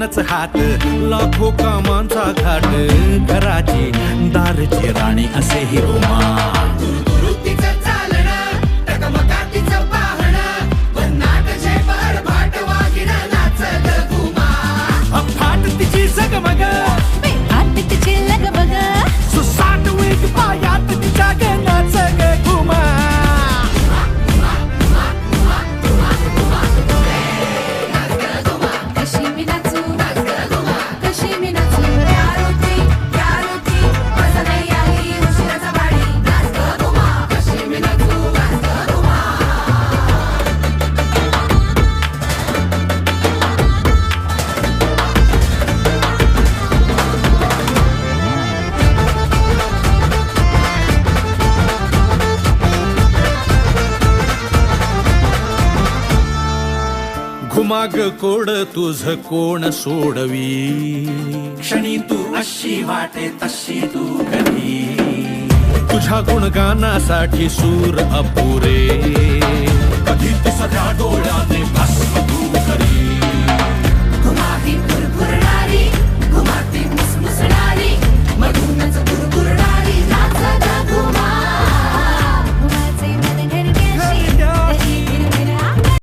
एकच हात लाखो कामांचा घाट घराची दारची राणी असे ही उमा वृत्तीचं चालणं टकमकातीचं पाहणं भन्नाट झेपर भाट वागिणं नाचत घुमा अफाट तिची जगमग आत तिची लगबग सुसाट वेग पायात तिच्या ग नाच ग घुमा कशी मी नाचू कशी मी नाचू प्यार होती माझा नाही आली उशिराचा बाडी नाच ग घुमा कशी मी नाचू नाच घुमा घुमाग कोड तुझ कोण सोडवी क्षणी तू अशी वाटे तशी तू कधी तुझ्या गुणगानासाठी सूर अपुरे कधी ती सगळ्या डोळ्याने भस्म